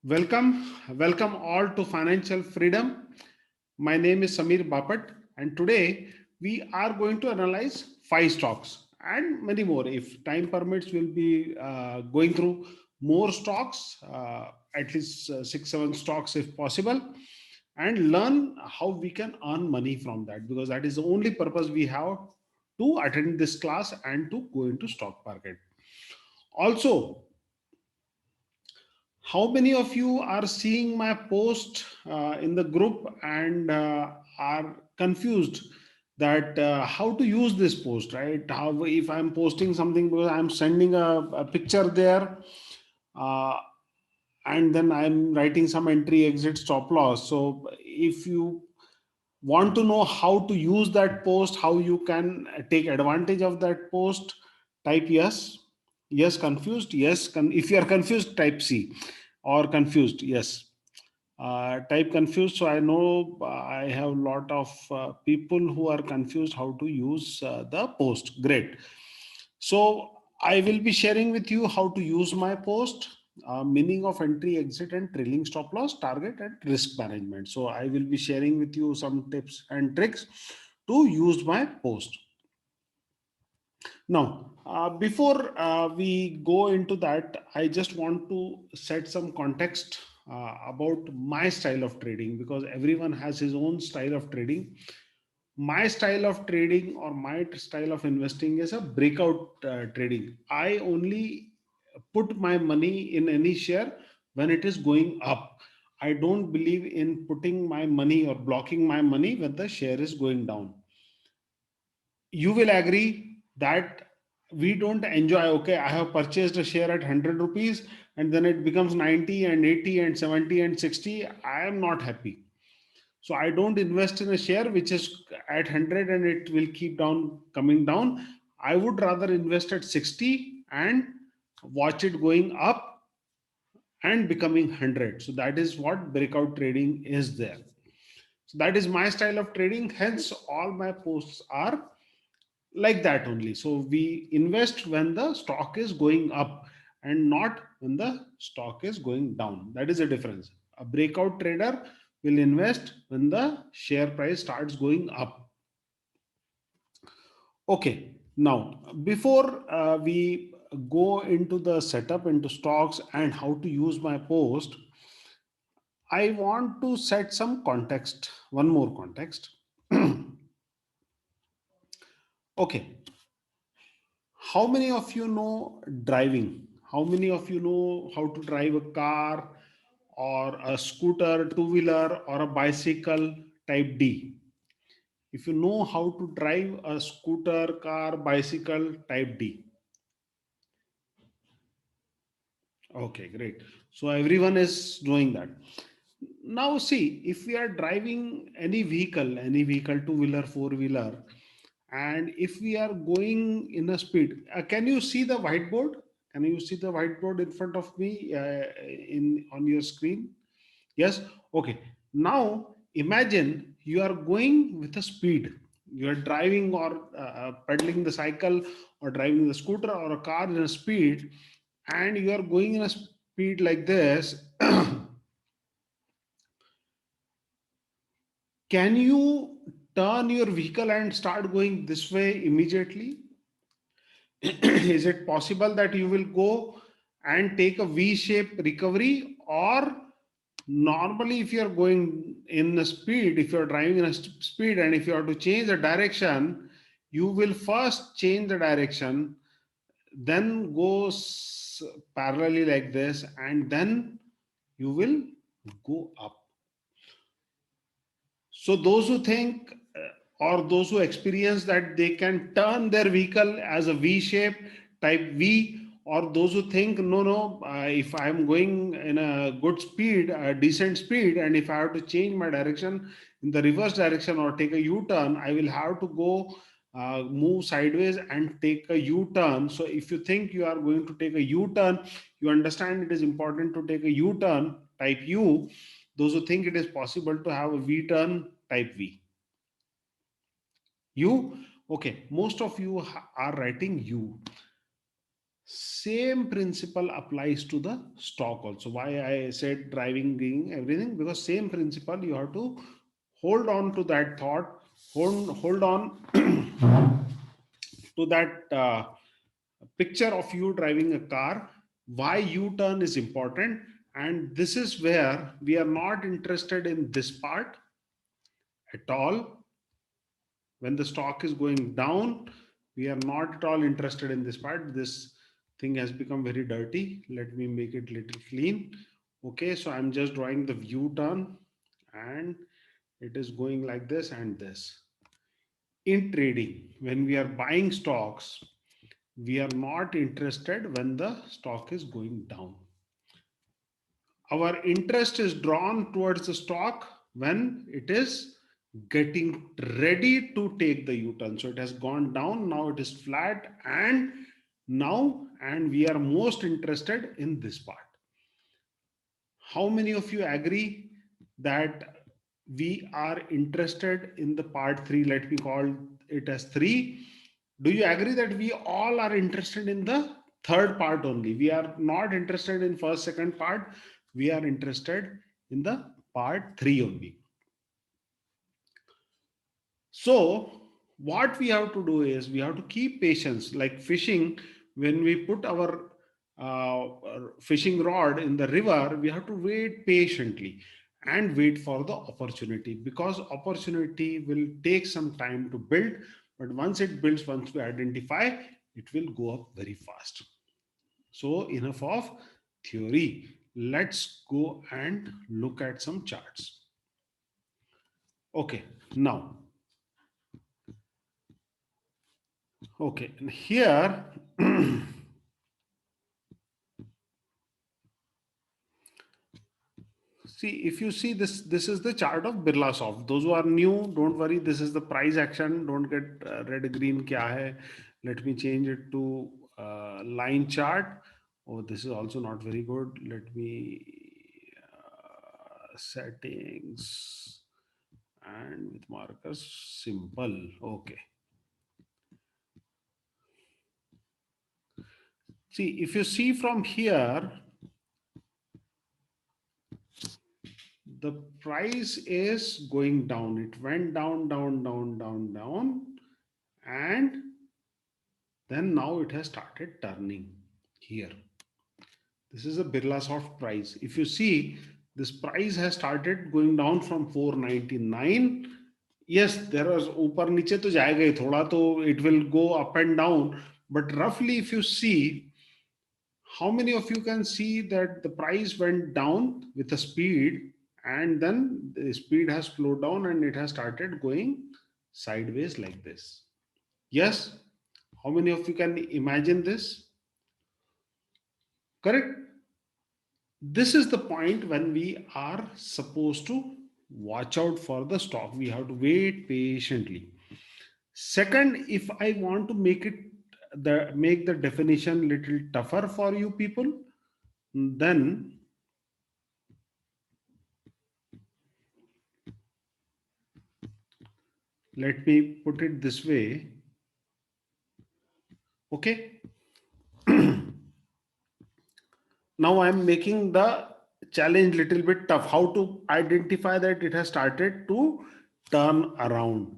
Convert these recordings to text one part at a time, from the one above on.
Welcome all to Financial Freedom. My name is Samir Bapat, and today we are going to analyze five stocks and many more. If time permits, we'll be going through more stocks, at least six, seven stocks if possible, and learn how we can earn money from that because that is the only purpose we have to attend this class and to go into stock market. Also, how many of you are seeing my post in the group and are confused that how to use this post, right? How, if I'm posting something because I'm sending a picture there, uh, and then I'm writing some entry, exit, stop loss. So if you want to know how to use that post, how you can take advantage of that post, type yes. Yes, confused. Yes, if you are confused, type C, or confused. Yes, type confused. So I know I have a lot of people who are confused how to use the post. Great. So I will be sharing with you how to use my post, meaning of entry, exit, and trailing stop loss, target, and risk management. So I will be sharing with you some tips and tricks to use my post. Now, before we go into that, I just want to set some context about my style of trading because everyone has his own style of trading. My style of trading or my style of investing is a breakout trading. I only put my money in any share when it is going up. I don't believe in putting my money or blocking my money when the share is going down. You will agree that we don't enjoy, okay, I have purchased a share at 100 rupees and then it becomes 90 and 80 and 70 and 60. I am not happy. So I don't invest in a share which is at 100 and it will keep down coming down. I would rather invest at 60 and watch it going up and becoming 100. So that is what breakout trading is there. So that is my style of trading. Hence, all my posts are like that only. So we invest when the stock is going up and not when the stock is going down. That is a difference. A breakout trader will invest when the share price starts going up. Okay, now before we go into the setup into stocks and how to use my post, I want to set some context, one more context. Okay, how many of you know driving? How many of you know how to drive a car or a scooter, two wheeler, or a bicycle type D? If you know how to drive a scooter, car, bicycle type D. Okay, great. So everyone is doing that. Now, see, if we are driving any vehicle, two wheeler, four wheeler, and if we are going in a speed, can you see the whiteboard? Can you see the whiteboard in front of me in on your screen? Yes. Okay. Now imagine you are going with a speed. You are driving or pedaling the cycle or driving the scooter or a car in a speed, and you are going in a speed like this. Can you turn your vehicle and start going this way immediately? Is it possible that you will go and take a V-shaped recovery, or normally if you are going in a speed, if you are driving in a speed and if you have to change the direction, you will first change the direction, then go parallelly like this, and then you will go up. So those who think or those who experience that they can turn their vehicle as a V shape type V, or those who think no, if I am going in a good speed, a decent speed, and if I have to change my direction in the reverse direction or take a U-turn, I will have to go move sideways and take a U-turn. So if you think you are going to take a U-turn, you understand it is important to take a U-turn type U. Those who think it is possible to have a V turn type V. U, okay, most of you are writing U. Same principle applies to the stock also. Why I said driving, being everything, because same principle, you have to hold on to that thought, hold on to that picture of you driving a car. Why U-turn is important, and this is where we are not interested in this part at all. When the stock is going down, we are not at all interested in this part. This thing has become very dirty. Let me make it little clean. Okay, so I'm just drawing the view turn, and it is going like this and this. In trading, when we are buying stocks, we are not interested when the stock is going down. Our interest is drawn towards the stock when it is getting ready to take the U-turn. So it has gone down, now it is flat, and we are most interested in this part. How many of you agree that we are interested in the part 3? Let me call it as 3. Do you agree that we all are interested in the third part only? We are not interested in first, second part. We are interested in the part 3 only. So what we have to do is we have to keep patience. Like fishing, when we put our fishing rod in the river, we have to wait patiently and wait for the opportunity, because opportunity will take some time to build, but once it builds, once we identify, it will go up very fast. So enough of theory. Let's go and look at some charts. Okay, now, okay, and here see, if you see this, this is the chart of Birlasoft. Those who are new, don't worry. This is the price action. Don't get red, green. Kya hai? Let me change it to line chart. Oh, this is also not very good. Let me settings and with markers simple. Okay. See, if you see from here, the price is going down. It went down, down, down, down, down, and then now it has started turning here. This is a Birlasoft price. If you see, this price has started going down from 499. Yes, there was ऊपर नीचे तो जाएगा ही थोड़ा, तो it will go up and down. But roughly, if you see, how many of you can see that the price went down with a speed, and then the speed has slowed down and it has started going sideways like this? Yes. How many of you can imagine this? Correct. This is the point when we are supposed to watch out for the stock. We have to wait patiently. Second, if I want to make the definition little tougher for you people, then let me put it this way. Okay. Now I'm making the challenge little bit tough. How to identify that it has started to turn around.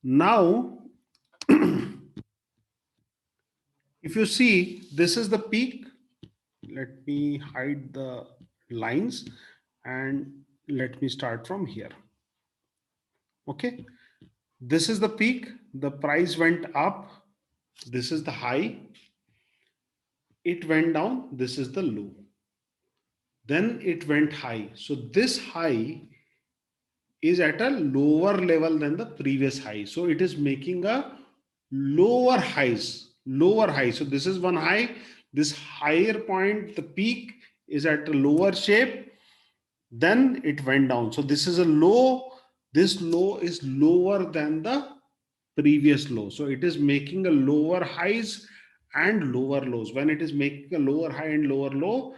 Now, if you see, this is the peak. Let me hide the lines and let me start from here. Okay. This is the peak. The price went up. This is the high. It went down. This is the low. Then it went high. So this high is at a lower level than the previous high. So it is making a lower high. So this is one high. This higher point, the peak is at a lower shape. Then it went down. So this is a low. This low is lower than the previous low. So it is making a lower highs and lower lows. When it is making a lower high and lower low,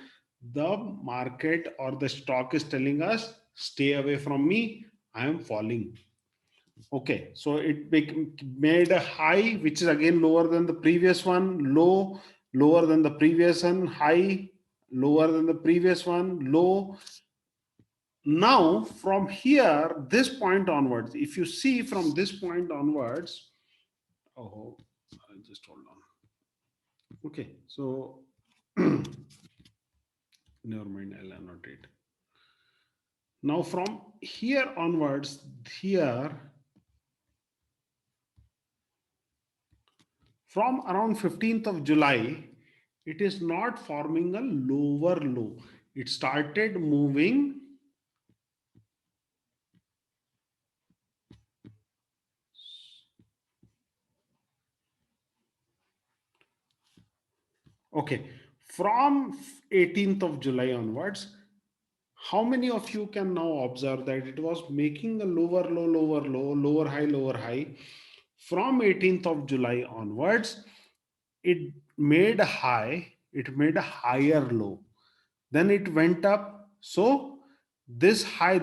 the market or the stock is telling us, stay away from me, I am falling. Okay, so it made a high which is again lower than the previous one, low, lower than the previous one, high, lower than the previous one, low. Now from here, this point onwards, if you see from this point onwards, oh, just hold on. Okay, so never mind, I'll annotate. Now from here onwards, here from around 15th of July, it is not forming a lower low. It started moving. Okay, from 18th of July onwards, how many of you can now observe that it was making a lower low, lower low, lower high? From 18th of July onwards, it made a high, it made a higher low. Then it went up. So this high,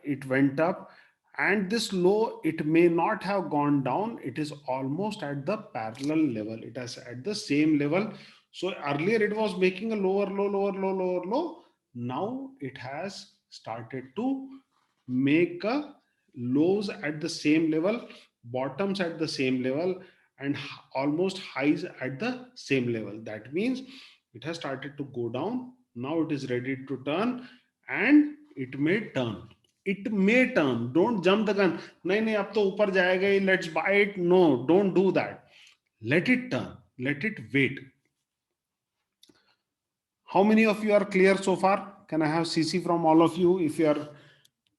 it went up. And this low, it may not have gone down. It is almost at the parallel level. It is at the same level. So earlier it was making a lower low, lower low, lower low. Now it has started to make a lows at the same level, bottoms at the same level, and almost highs at the same level. That means it has started to go down. Now it is ready to turn, and it may turn. It may turn. Don't jump the gun. नहीं नहीं अब तो ऊपर जाएगा ही, let's buy it. No, don't do that. Let it turn. Let it wait. How many of you are clear so far? Can I have CC from all of you if you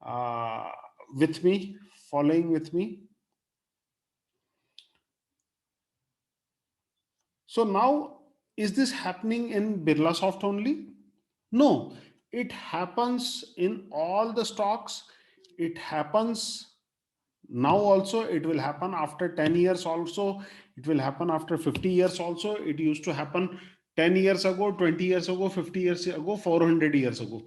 are with me, following with me? So now, is this happening in Birlasoft only? No, it happens in all the stocks. It happens now also. It will happen after 10 years also. It will happen after 50 years also. It used to happen 10 years ago, 20 years ago, 50 years ago, 400 years ago.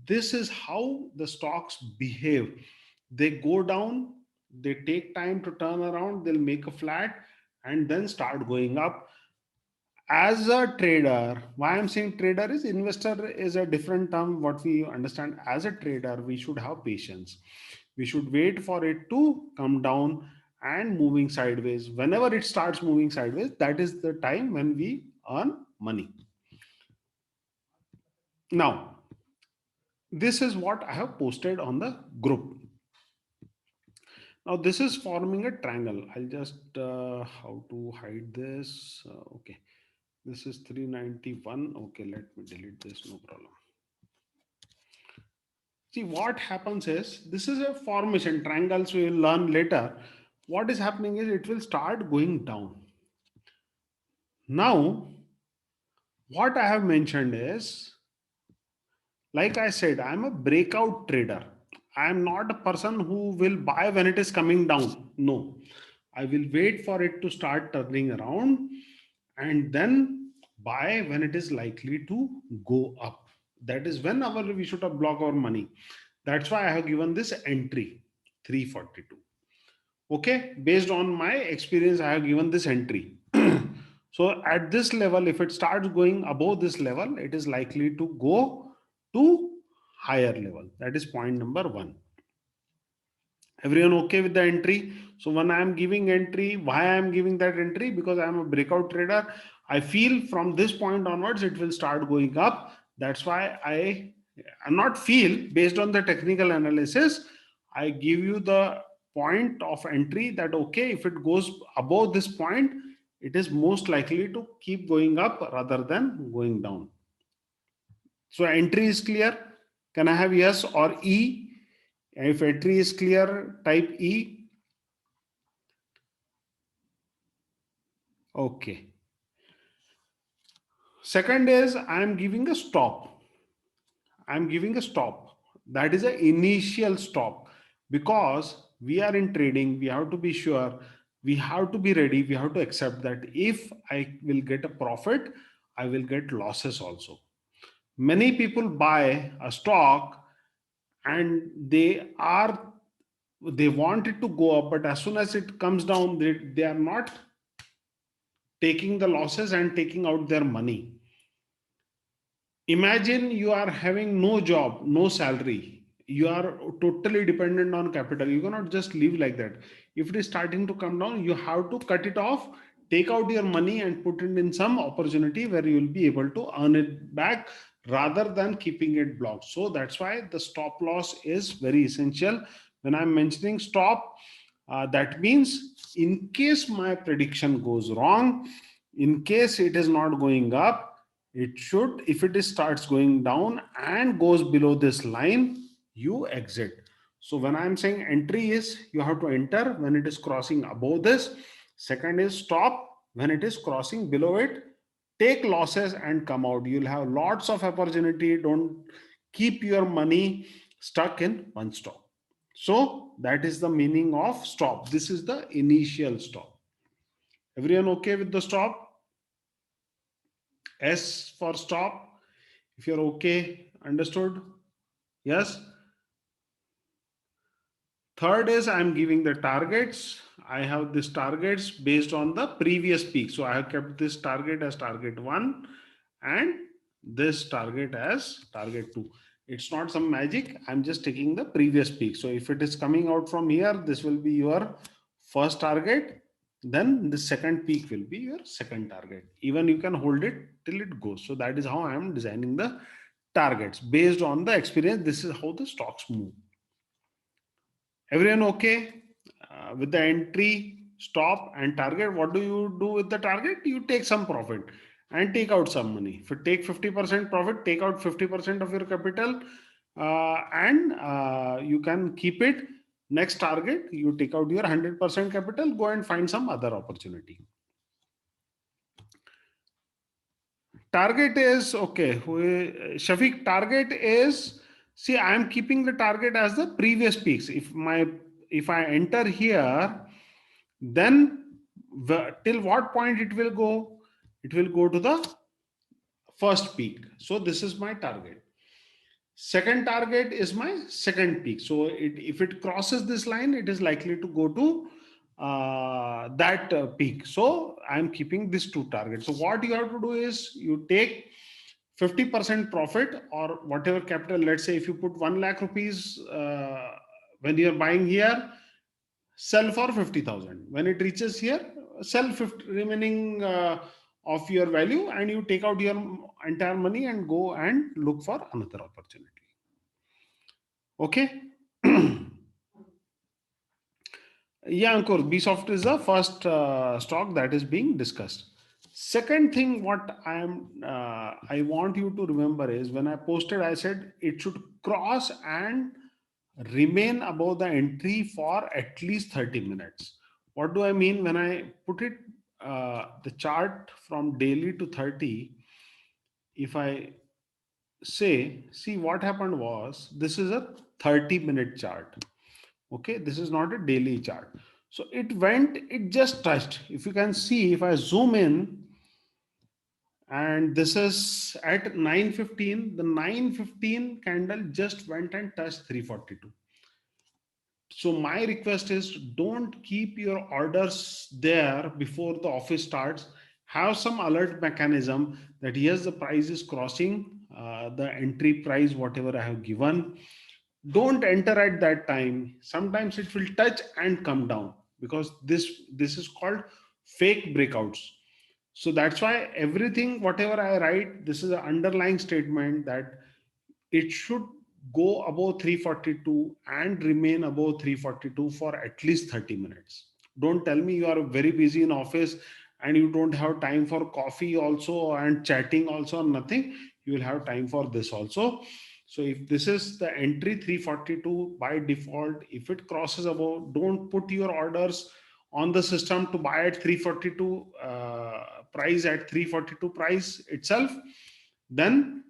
This is how the stocks behave. They go down, they take time to turn around, they'll make a flat and then start going up. As a trader, why I'm saying trader is, investor is a different term. What we understand as a trader, we should have patience. We should wait for it to come down and moving sideways. Whenever it starts moving sideways, that is the time when we earn money. Now this is what I have posted on the group. Now this is forming a triangle. I'll just how to hide this. Okay, this is 391. Okay, let me delete this, no problem. See, what happens is, this is a formation, triangles we will learn later. What is happening is it will start going down. Now, what I have mentioned is, like I said, I'm a breakout trader. I'm not a person who will buy when it is coming down. No, I will wait for it to start turning around and then buy when it is likely to go up. That is when we should have blocked our money. That's why I have given this entry 342. Okay, based on my experience, I have given this entry. So at this level, if it starts going above this level, it is likely to go to higher level. That is point number one. Everyone okay with the entry? So when I am giving entry, why I am giving that entry? Because I am a breakout trader. I feel from this point onwards it will start going up. That's why I'm not feel, based on the technical analysis, I give you the point of entry that okay, if it goes above this point, it is most likely to keep going up rather than going down. So entry is clear. Can I have yes or E? If entry is clear, type E. Okay. Second is I'm giving a stop. I'm giving a stop. That is an initial stop, because we are in trading. We have to be sure. We have to be ready. We have to accept that if I will get a profit, I will get losses also. Many people buy a stock and they want it to go up, but as soon as it comes down, they are not taking the losses and taking out their money. Imagine you are having no job, no salary. You are totally dependent on capital. You cannot just live like that. If it is starting to come down, you have to cut it off, take out your money and put it in some opportunity where you will be able to earn it back rather than keeping it blocked. So that's why the stop loss is very essential. When I'm mentioning stop, that means in case my prediction goes wrong, in case it is not going up, it should, if it is starts going down and goes below this line, you exit. So when I'm saying entry is, you have to enter when it is crossing above this. Second is stop when it is crossing below it. Take losses and come out. You'll have lots of opportunity. Don't keep your money stuck in one stop. So that is the meaning of stop. This is the initial stop. Everyone okay with the stop? S for stop. If you're okay, understood? Yes. Third is I'm giving the targets. I have this targets based on the previous peak. So I have kept this target as target 1 and this target as target 2. It's not some magic. I'm just taking the previous peak. So if it is coming out from here, this will be your first target. Then the second peak will be your second target. Even you can hold it till it goes. So that is how I am designing the targets. Based on the experience, this is how the stocks move. Everyone okay with the entry, stop, and target? What do you do with the target? You take some profit and take out some money. If you take 50% profit, take out 50% of your capital, and you can keep it. Next target, you take out your 100% capital, go and find some other opportunity. Target is okay. Shafiq, target is, see, I am keeping the target as the previous peaks. If I enter here, then till what point it will go? It will go to the first peak. So this is my target. Second target is my second peak. So if it crosses this line, it is likely to go to that peak. So I'm keeping these two targets. So what you have to do is you take 50% profit or whatever capital. Let's say if you put 1 lakh rupees when you're buying here, sell for 50,000. When it reaches here, sell 50 remaining of your value, and you take out your entire money and go and look for another opportunity. Okay. Yeah, Ankur, Bsoft is the first stock that is being discussed. Second thing, what I want you to remember is when I posted, I said it should cross and remain above the entry for at least 30 minutes. What do I mean when I put it the chart from daily to 30? If I say, see what happened was, this is a 30-minute chart. Okay, this is not a daily chart. So it went, it just touched. If you can see, if I zoom in, and this is at 9:15, the 9:15 candle just went and touched 342. So my request is, don't keep your orders there before the office starts. Have some alert mechanism that yes, the price is crossing the entry price, whatever I have given. Don't enter at that time. Sometimes it will touch and come down, because this is called fake breakouts. So that's why everything, whatever I write, this is an underlying statement that it should go above 342 and remain above 342 for at least 30 minutes. Don't tell me you are very busy in office and you don't have time for coffee also and chatting also, nothing. You will have time for this also. So if this is the entry 342 by default, if it crosses above, don't put your orders on the system to buy at 342 price, at 342 price itself. Then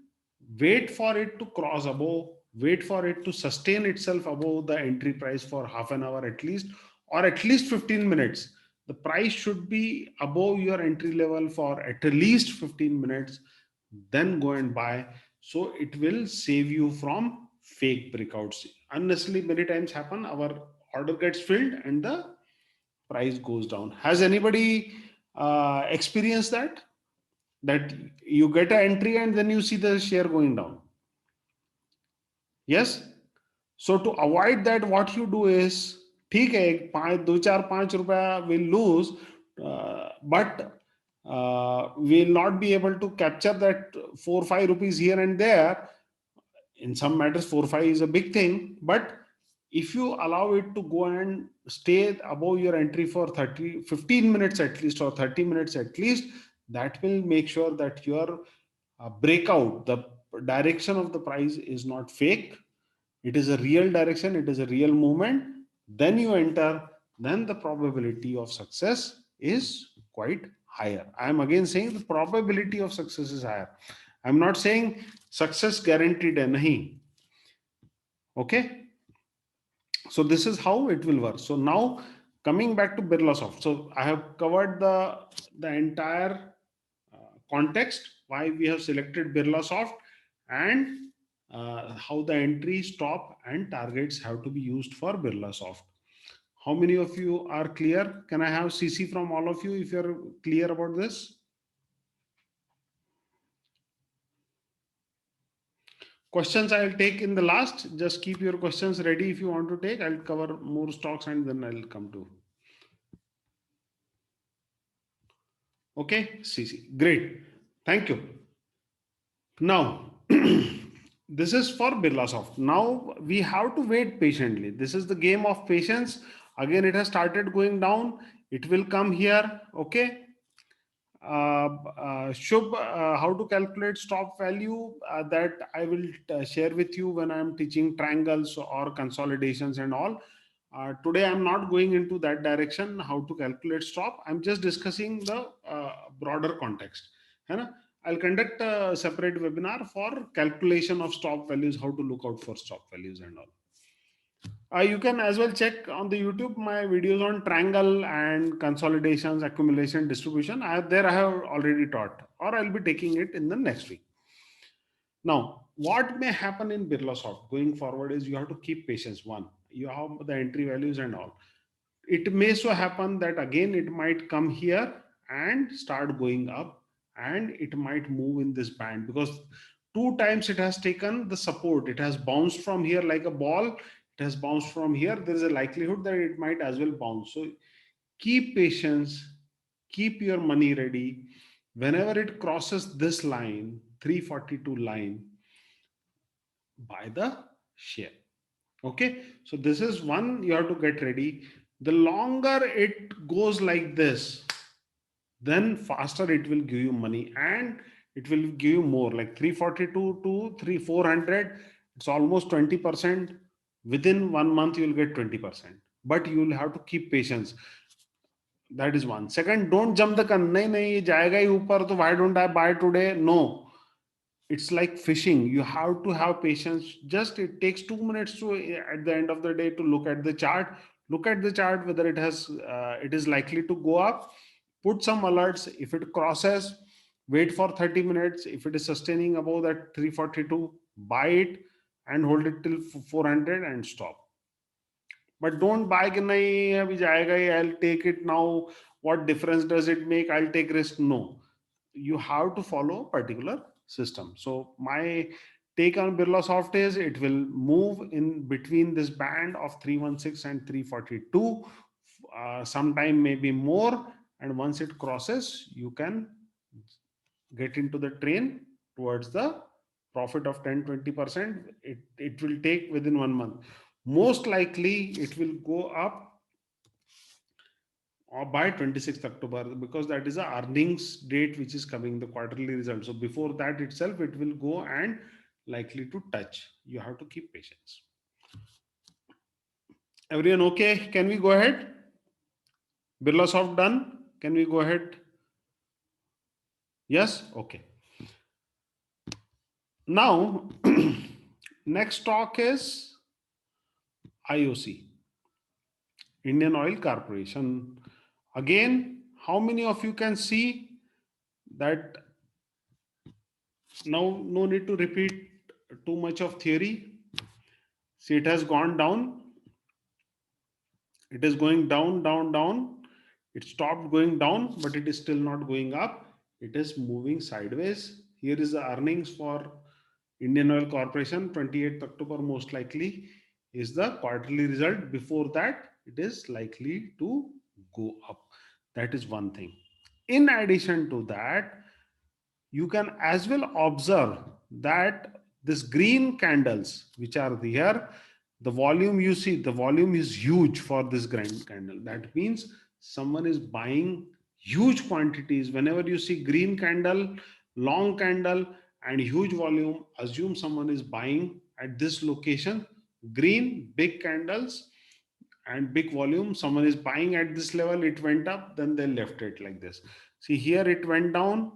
wait for it to cross above, wait for it to sustain itself above the entry price for half an hour at least, or at least 15 minutes. The price should be above your entry level for at least 15 minutes, then go and buy. So it will save you from fake breakouts. Unnecessarily many times happen, our order gets filled and the price goes down. Has anybody experienced that you get an entry and then you see the share going down? Yes. So to avoid that, what you do is, ठीक है, पाँच दो चार पाँच रुपया will lose, but will not be able to capture that 4 5 rupees here and there. In some matters 4 5 is a big thing, but if you allow it to go and stay above your entry for 30 15 minutes at least, or 30 minutes at least, that will make sure that your breakout, the direction of the price is not fake, it is a real direction, it is a real movement. Then you enter, then the probability of success is quite higher. I am again saying the probability of success is higher. I'm not saying success guaranteed hai, nahi. Okay. So this is how it will work. So now coming back to Birlasoft. So I have covered the entire context, why we have selected Birlasoft, and how the entry, stop, and targets have to be used for Birlasoft. How many of you are clear? Can I have CC from all of you if you're clear about this? Questions I'll take in the last. Just keep your questions ready if you want to take. I'll cover more stocks and then I'll come to. Okay, CC. Great. Thank you. Now, this is for Birlasoft. Now we have to wait patiently. This is the game of patience. Again, it has started going down. It will come here. Okay. Shubh, how to calculate stop value, that I will share with you when I'm teaching triangles or consolidations and all. Today I'm not going into that direction, how to calculate stop. I'm just discussing the broader context. है ना? I'll conduct a separate webinar for calculation of stop values, how to look out for stop values and all. You can as well check on the YouTube my videos on triangle and consolidations, accumulation, distribution. There I have already taught, or I'll be taking it in the next week. Now, what may happen in Birlasoft going forward is you have to keep patience. One, you have the entry values and all. It may so happen that again it might come here and start going up, and it might move in this band, because two times it has taken the support. It has bounced from here like a ball. It has bounced from here. There is a likelihood that it might as well bounce. So keep patience, keep your money ready. Whenever it crosses this line, 342 line, buy the share. Okay, so this is one you have to get ready. The longer it goes like this, then faster it will give you money, and it will give you more, like 342 to 3 400. It's almost 20%. Within 1 month you will get 20%, but you will have to keep patience. That is one. Second, don't jump the gun. नहीं नहीं ये जाएगा ही ऊपर, तो why don't I buy today? No, it's like fishing. You have to have patience. Just it takes 2 minutes to, at the end of the day, to look at the chart. Look at the chart whether it is likely to go up. Put some alerts. If it crosses, wait for 30 minutes. If it is sustaining above that 342, buy it and hold it till 400 and stop. But don't buy कि नहीं अभी जाएगा ही, I'll take it now, what difference does it make, I'll take risk. No, you have to follow a particular system. So my take on Birlasoft is it will move in between this band of 316 and 342, sometime maybe more, and once it crosses, you can get into the train towards the profit of 10 20%. It will take within 1 month. Most likely it will go up or by 26th October, because that is the earnings date which is coming, the quarterly result. So before that itself it will go and likely to touch. You have to keep patience. Everyone okay? Can we go ahead? Birlasoft done? Can we go ahead? Yes? Okay. Now, next stock is IOC, Indian Oil Corporation. Again, how many of you can see that? Now, no need to repeat too much of theory. See, it has gone down. It is going down, down, down It stopped going down, but it is still not going up. It is moving sideways. Here is the earnings for Indian Oil Corporation, 28th October, most likely is the quarterly result. Before that, it is likely to go up. That is one thing. In addition to that, you can as well observe that this green candles which are there, the volume, you see the volume is huge for this green candle. That means someone is buying huge quantities. Whenever you see green candle, long candle, and huge volume, assume someone is buying at this location. Green big candles and big volume, someone is buying at this level, it went up, then they left it like this. See here, it went down.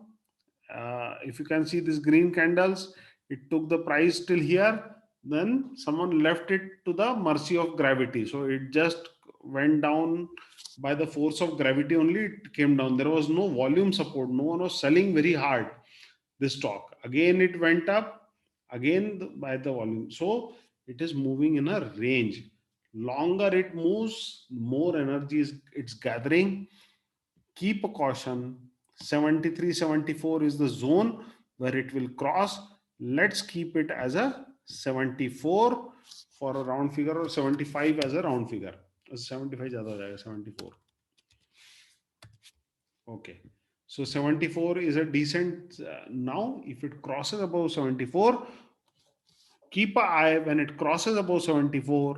If you can see these green candles, it took the price till here, then someone left it to the mercy of gravity, so it just went down by the force of gravity only. It came down, there was no volume support, no one was selling very hard this stock. Again it went up, again by the volume. So it is moving in a range. Longer it moves, more energy is it's gathering. Keep a caution. 73, 74 is the zone where it will cross. Let's keep it as a 74 for a round figure, or 75 as a round figure. 75 ज़्यादा हो जाएगा, 74. Okay. So 74 is a decent. Now, if it crosses above 74, keep an eye. When it crosses above 74,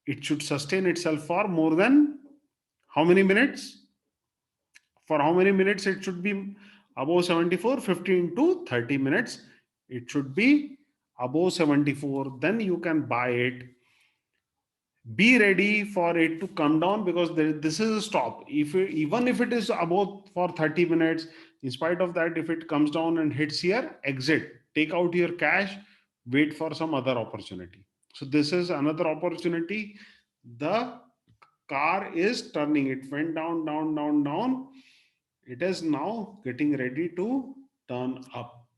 it should sustain itself for more than how many minutes? For how many minutes it should be above 74? 15 to 30 minutes. It should be above 74. Then you can buy it. Be ready for it to come down, because this is a stop. Even if it is above for 30 minutes, in spite of that, if it comes down and hits here, exit, take out your cash, wait for some other opportunity. So this is another opportunity. The car is turning. It went down, down, down, down. It is now getting ready to turn up.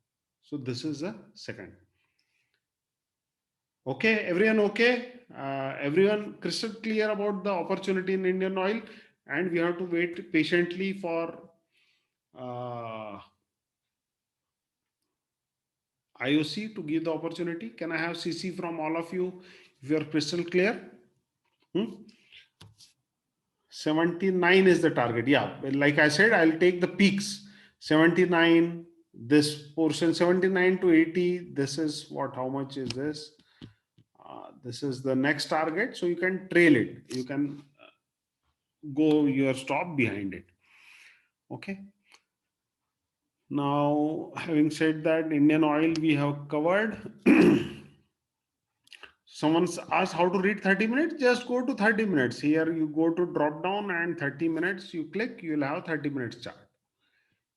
So this is the second. Okay, everyone okay? Everyone crystal clear about the opportunity in Indian Oil, and we have to wait patiently for IOC to give the opportunity. Can I have CC from all of you if you are crystal clear? 79 is the target. Yeah, like I said, I'll take the peaks. 79, this portion 79 to 80. This is what, how much is this? This is the next target. So you can trail it. You can go your stop behind it. Okay. Now, having said that, Indian Oil we have covered. Someone's asked how to read 30 minutes. Just go to 30 minutes. Here you go to drop down and 30 minutes. You click, you will have 30 minutes chart.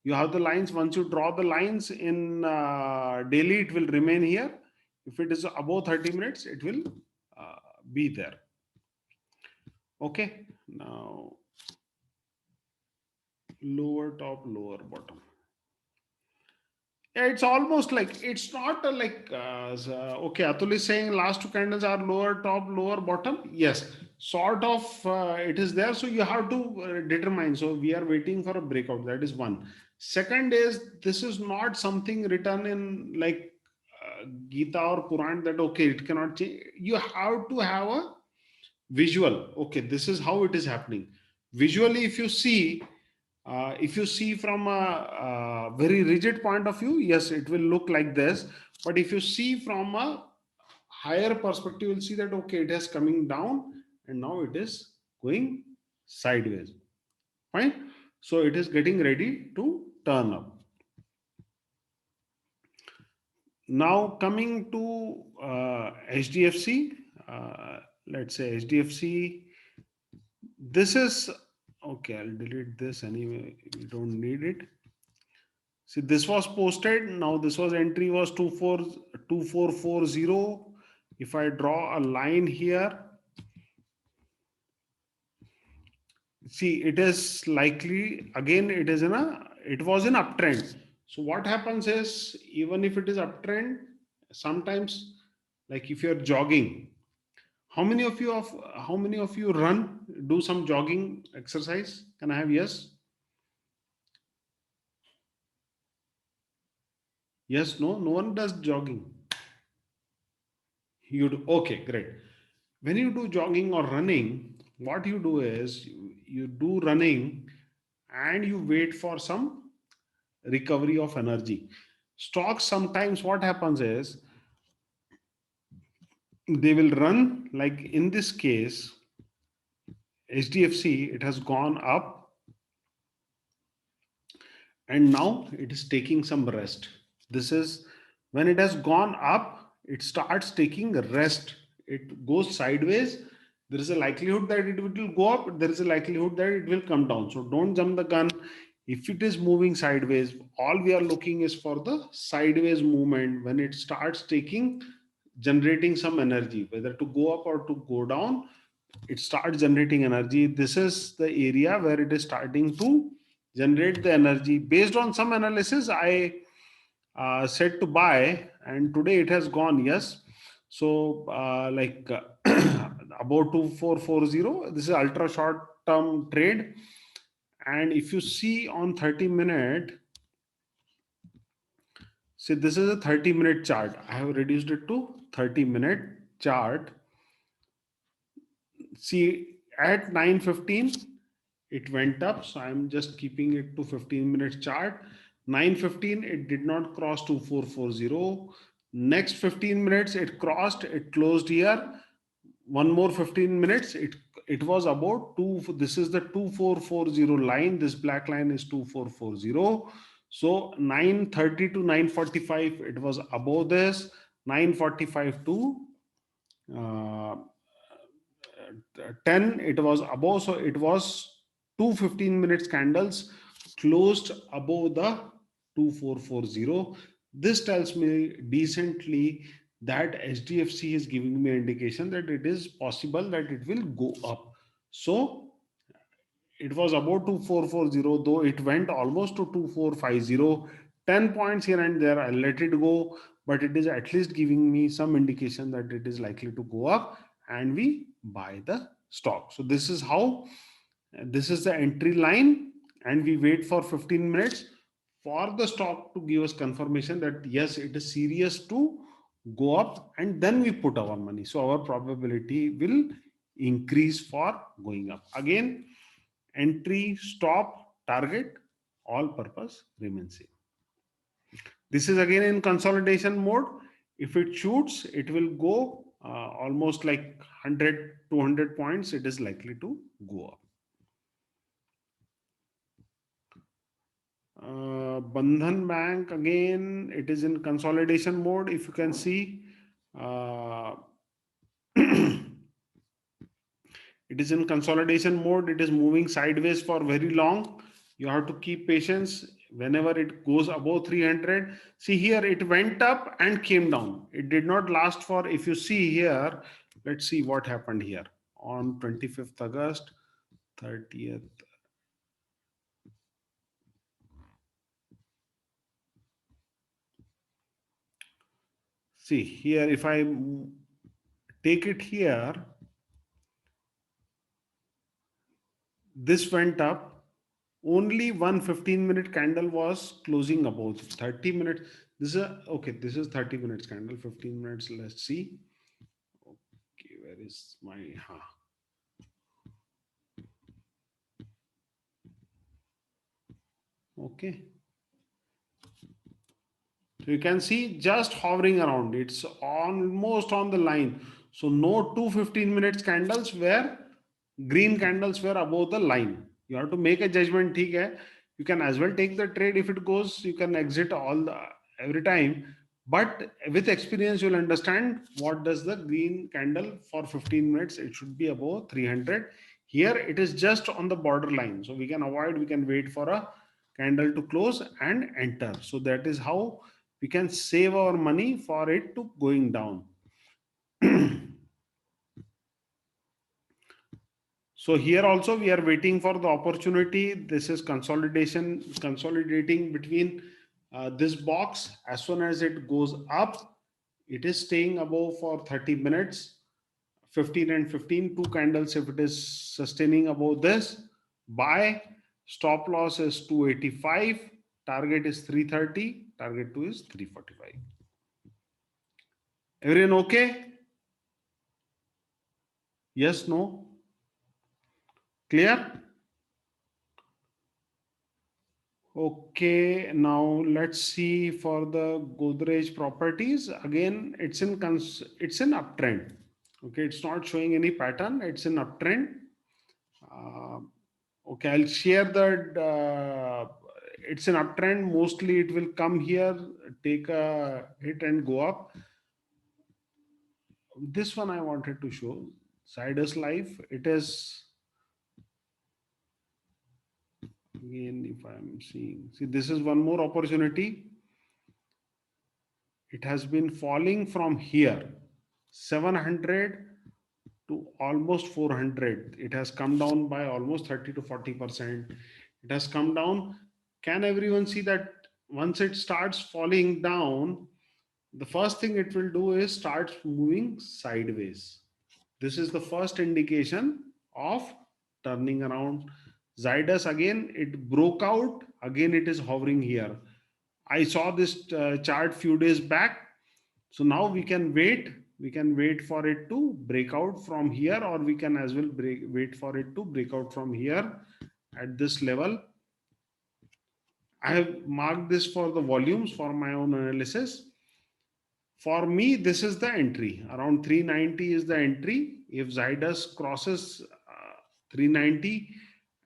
You have the lines. Once you draw the lines in daily, it will remain here. If it is above 30 minutes, it will be there. Okay. Now, lower top, lower bottom. Yeah, it's almost like, it's not like okay, Atul is saying last two candles are lower top, lower bottom. Yes, sort of it is there. So you have to determine. So we are waiting for a breakout. That is one. Second is, this is not something written in like Gita or Quran that okay, it cannot change. You have to have a visual. Okay, this is how it is happening. Visually, if you see from a very rigid point of view, yes, it will look like this. But if you see from a higher perspective, you'll see that okay, it is coming down and now it is going sideways. Fine. So it is getting ready to turn up. Now coming to HDFC, let's say HDFC. This is okay. I'll delete this anyway. We don't need it. See, this was posted. Now this was entry was 2440. If I draw a line here, see, it is likely again. It was in uptrend. So what happens is, even if it is uptrend, sometimes like if you're jogging, How many of you run, do some jogging exercise? Can I have yes? Yes, no, no one does jogging. You do, okay, great. When you do jogging or running, what you do is you do running and you wait for some recovery of energy. Stocks sometimes what happens is they will run, like in this case, HDFC, it has gone up and now it is taking some rest. This is when it has gone up, it starts taking rest. It goes sideways. There is a likelihood that it will go up, there is a likelihood that it will come down. So don't jump the gun. If it is moving sideways, all we are looking is for the sideways movement. When it starts taking, generating some energy, whether to go up or to go down, it starts generating energy. This is the area where it is starting to generate the energy. Based on some analysis, I said to buy, and today it has gone yes. So about 2440. This is ultra short term trade, and if you see on 30-minute, see this is a 30-minute chart. I have reduced it to 30-minute chart. See, at 9:15 it went up, so I'm just keeping it to 15-minute chart. 9:15 it did not cross 2440. Next 15 minutes it crossed, it closed here. One more 15 minutes, it was about 2. This is the 2440 line. This black line is 2440. So 9:30 to 9:45 it was above this. 9:45 to uh, 10 it was above, so it was 2 15 minutes candles closed above the 2440. This tells me decently that HDFC is giving me an indication that it is possible that it will go up. So it was about 2440, though it went almost to 2450. 10 points here and there, I'll let it go, but it is at least giving me some indication that it is likely to go up and we buy the stock. So this is how, this is the entry line, and we wait for 15 minutes for the stock to give us confirmation that yes, it is serious to go up, and then we put our money. So our probability will increase for going up. Again, entry, stop, target, all purpose remains same. This is again in consolidation mode. If it shoots, it will go almost like 100, 200 points. It is likely to go up. Bandhan Bank, again, it is in consolidation mode. If you can see, uh, it is in consolidation mode. It is moving sideways for very long. You have to keep patience. Whenever it goes above 300, see here it went up and came down. It did not last for, if you see here, let's see what happened here on 25th August, 30th. See here, if I take it here, this went up. Only one 15-minute candle was closing above 30 minutes. This is a, okay, this is 30 minutes candle, 15 minutes. Let's see. Okay, where is my okay. So you can see just hovering around. It's almost on the line. So no two 15 minutes candles where green candles were above the line. You have to make a judgment. ठीक है. You can as well take the trade. If it goes, you can exit all the every time. But with experience, you'll understand what does the green candle for 15 minutes. It should be above 300. Here it is just on the border line. So we can avoid, we can wait for a candle to close and enter. So that is how we can save our money for it to going down. So here also we are waiting for the opportunity. This is consolidation, consolidating between this box. As soon as it goes up, it is staying above for 30 minutes. 15 and 15, two candles. If it is sustaining above this, buy. Stop loss is 285. Target is 330. Target 2 is 345. Everyone okay? Yes, no? Clear? Okay, now let's see for the Godrej properties. Again, it's an uptrend. Okay, it's not showing any pattern. It's an uptrend. Uh, okay, I'll share that. It's an uptrend. Mostly, it will come here, take a hit, and go up. This one I wanted to show. Sidus Life. It is again. If I'm seeing, see, this is one more opportunity. It has been falling from here 700 to almost 400. It has come down by almost 30 to 40%. It has come down. Can everyone see that once it starts falling down, the first thing it will do is start moving sideways? This is the first indication of turning around. Zydus again, it broke out. Again, it is hovering here. I saw this chart few days back. So now we can wait. We can wait for it to break out from here, or we can as well wait for it to break out from here at this level. I have marked this for the volumes for my own analysis. For me, this is the entry. Around 390 is the entry. If Zydus crosses 390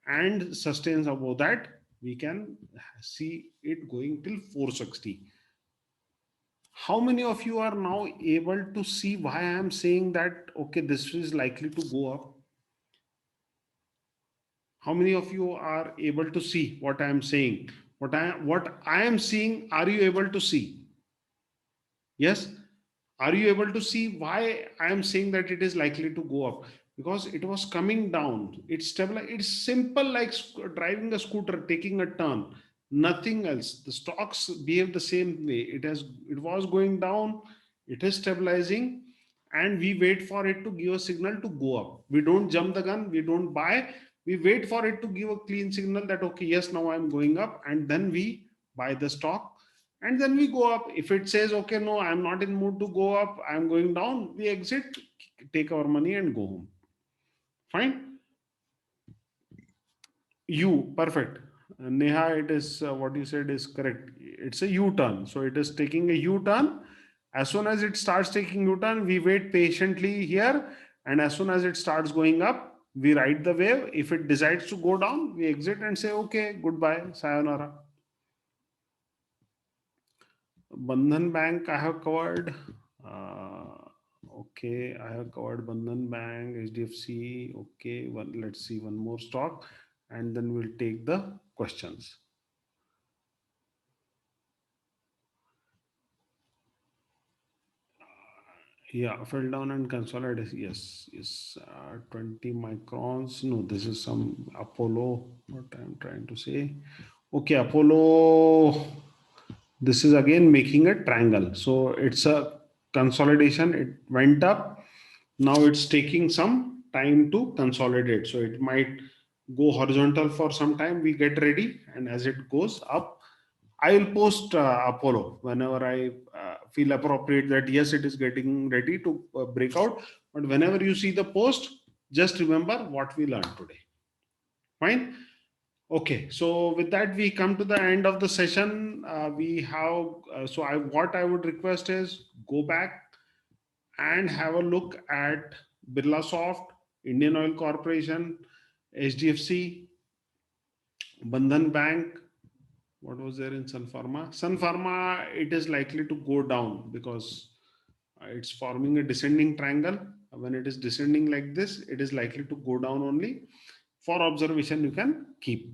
and sustains above that, we can see it going till 460. How many of you are now able to see why I am saying that, okay, this is likely to go up? How many of you are able to see what I am saying? What I am seeing, are you able to see? Yes? Are you able to see why I am saying that it is likely to go up? Because it was coming down. It's stabilized. It's simple like driving a scooter, taking a turn. Nothing else. The stocks behave the same way. It was going down, it is stabilizing, and we wait for it to give a signal to go up. We don't jump the gun, we don't buy, we wait for it to give a clean signal that okay, yes, now I'm going up, and then we buy the stock and then we go up. If it says okay, no, I'm not in mood to go up, I'm going down, we exit, take our money and go home. Fine. U, perfect. Neha, it is what you said is correct. It's a U turn. So it is taking a U turn. As soon as it starts taking U turn, we wait patiently here. And as soon as it starts going up, we ride the wave. If it decides to go down, we exit and say, okay, goodbye, sayonara. Bandhan Bank, I have covered. Okay, I have covered Bandhan Bank, HDFC. Okay, let's see one more stock and then we'll take the questions. Yeah, fell down and consolidated. Yes, yes. 20 microns. No, this is some Apollo. What I'm trying to say. Okay, Apollo. This is again making a triangle. So it's a consolidation. It went up. Now it's taking some time to consolidate. So it might go horizontal for some time. We get ready, and as it goes up, I will post Apollo whenever I feel appropriate that yes, it is getting ready to break out. But whenever you see the post, just remember what we learned today. Fine. Okay. So with that, we come to the end of the session. We have so I what I would request is go back and have a look at Birla Soft, Indian Oil Corporation, HDFC, Bandhan Bank. What was there in Sun Pharma? Sun Pharma, it is likely to go down because it's forming a descending triangle. When it is descending like this, it is likely to go down only. For observation, you can keep.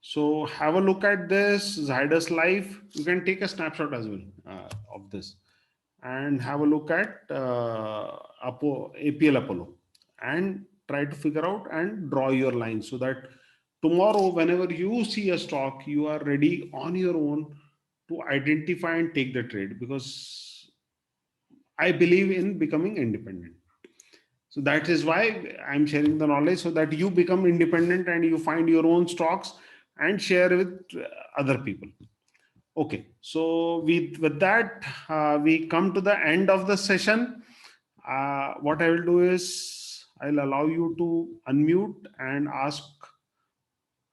So have a look at this Zydus Life. You can take a snapshot as well of this and have a look at APL Apollo and try to figure out and draw your line so that tomorrow, whenever you see a stock, you are ready on your own to identify and take the trade because I believe in becoming independent. So that is why I'm sharing the knowledge, so that you become independent and you find your own stocks and share with other people. Okay, so with that, we come to the end of the session. What I will do is I'll allow you to unmute and ask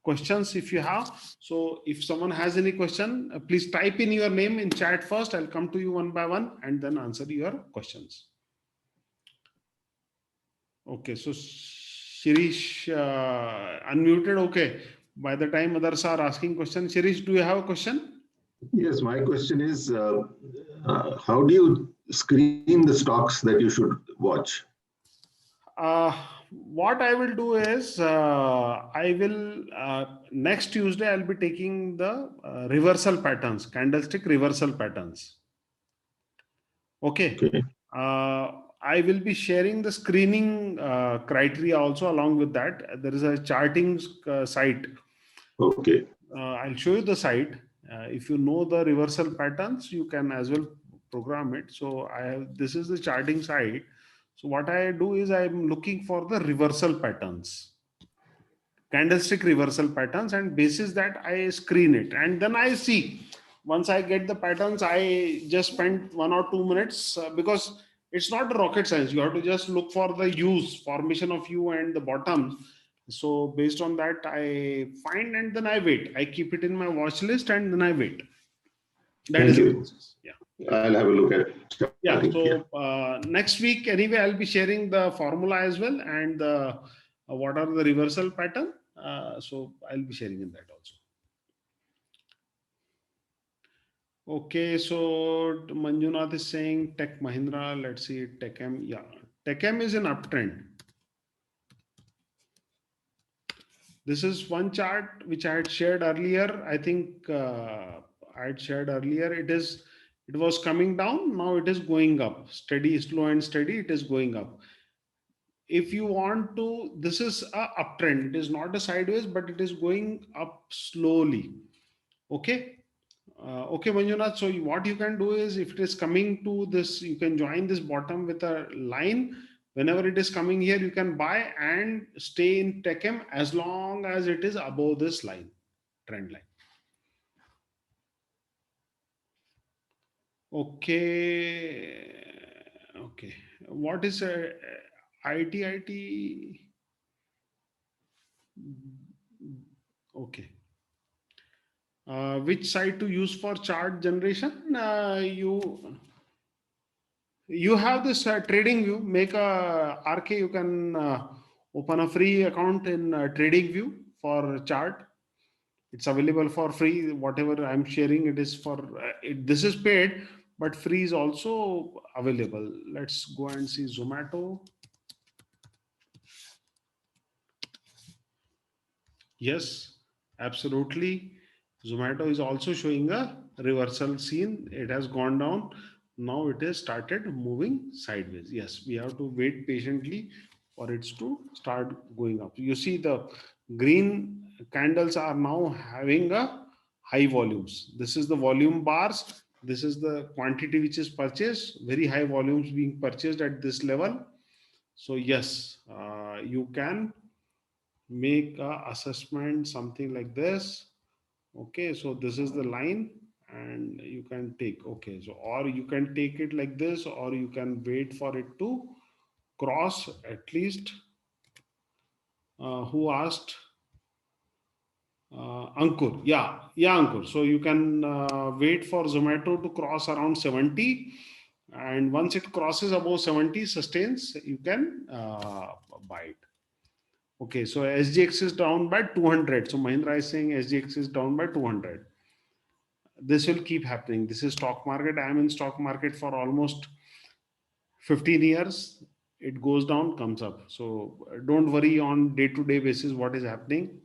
questions if you have. So if someone has any question, please type in your name in chat first. I'll come to you one by one and then answer your questions. Okay, so Shirish unmuted. Okay, by the time others are asking questions, Shirish, do you have a question? Yes, my question is, how do you screen the stocks that you should watch? Uh, what I will do is I will next Tuesday I'll be taking the reversal patterns, candlestick reversal patterns. Okay. Okay. I will be sharing the screening criteria also along with that. There is a charting site. Okay. I'll show you the site. If you know the reversal patterns, you can as well program it. So I have, this is the charting site. So what I do is I'm looking for the reversal patterns, candlestick reversal patterns, and basis that I screen it, and then I see. Once I get the patterns, I just spend 1 or 2 minutes, because it's not a rocket science. You have to just look for the U's, formation of U and the bottom. So based on that, I find and then I wait. I keep it in my watch list and then I wait. That Thank is the you. process. Yeah. I'll have a look at Yeah. starting. So next week, anyway, I'll be sharing the formula as well, and what are the reversal pattern. So I'll be sharing in that also. Okay. So Manjunath is saying Tech Mahindra. Let's see Tech M. Yeah, Tech M is an uptrend. This is one chart which I had shared earlier. I think I had shared earlier. It was coming down. Now it is going up. Steady, slow and steady. It is going up. If you want to, this is a uptrend. It is not a sideways, but it is going up slowly. Okay. Okay, Manjunath. So what you can do is, if it is coming to this, you can join this bottom with a line. Whenever it is coming here, you can buy and stay in Techem as long as it is above this line, trend line. Okay. Okay. What is IT? Okay. Which site to use for chart generation? You have this trading view. Make a RK. You can open a free account in trading view for chart. It's available for free. Whatever I'm sharing, it is for this is paid, but free is also available. Let's go and see Zomato. Yes, absolutely. Zomato is also showing a reversal scene. It has gone down. Now it has started moving sideways. Yes, we have to wait patiently for it to start going up. You see the green candles are now having a high volumes. This is the volume bars. This is the quantity which is purchased. Very high volumes being purchased at this level. So yes, you can make a assessment something like this. Okay, so this is the line and you can take. Okay, so or you can take it like this, or you can wait for it to cross at least. Who asked? Ankur. Yeah, Ankur. So you can wait for Zomato to cross around 70, and once it crosses above 70, sustains, you can buy it. Okay, so SGX is down by 200. So Mahindra is saying SGX is down by 200. This will keep happening. This is stock market. I am in stock market for almost 15 years. It goes down, comes up. So don't worry on day-to-day basis what is happening.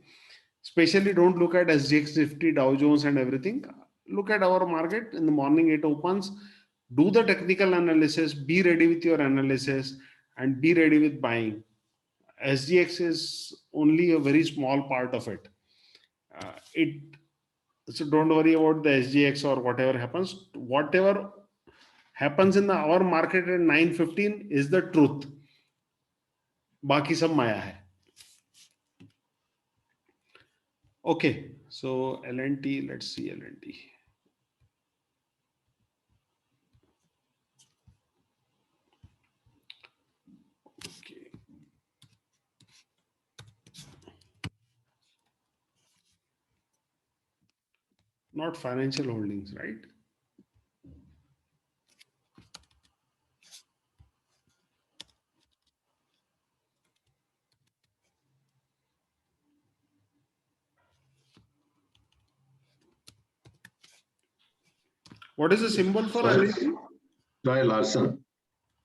Especially don't look at SGX, Nifty, Dow Jones and everything. Look at our market. In the morning it opens. Do the technical analysis. Be ready with your analysis and be ready with buying. SGX is only a very small part of it. It So don't worry about the SGX or whatever happens. Whatever happens in our market at 9:15 is the truth. बाकी सब माया है. Okay, so L&T, let's see L&T. Okay. Not financial holdings, right? What is the symbol for Try, L&T? try Larsen.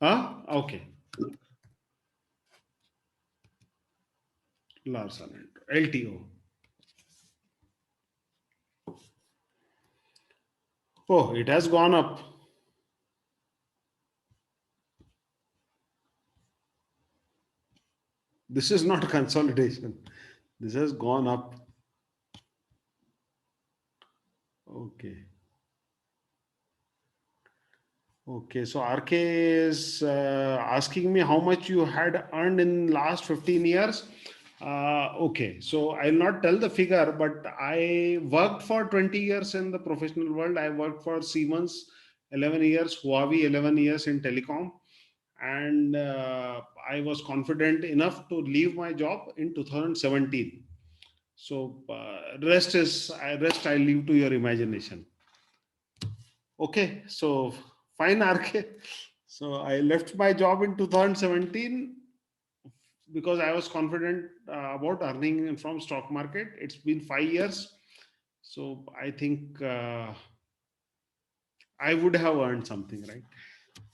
Huh? Okay. Larsen, LTO. Oh, it has gone up. This is not consolidation. This has gone up. Okay. Okay, so RK is asking me how much you had earned in last 15 years. Okay, so I'll not tell the figure, but I worked for 20 years in the professional world. I worked for Siemens 11 years, Huawei 11 years in telecom, and I was confident enough to leave my job in 2017. So rest I leave to your imagination. Okay, so fine, RK. So I left my job in 2017 because I was confident about earning from stock market. It's been 5 years, so I think I would have earned something, right?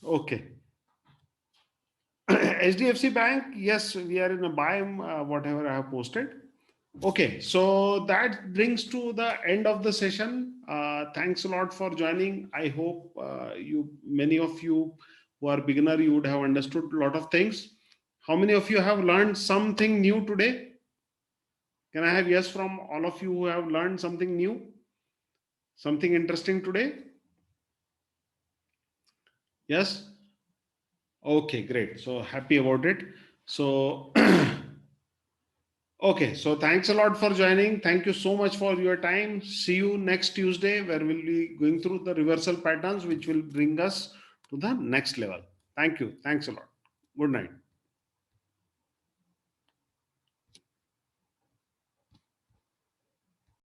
Okay. HDFC Bank, yes, we are in a buy, whatever I have posted. Okay, so that brings to the end of the session. Thanks a lot for joining. I hope many of you who are beginner, you would have understood a lot of things. How many of you have learned something new today? Can I have yes from all of you who have learned something new, something interesting today? Yes. Okay, great. So happy about it. So okay, so thanks a lot for joining. Thank you so much for your time. See you next Tuesday, where we'll be going through the reversal patterns, which will bring us to the next level. Thank you. Thanks a lot. Good night.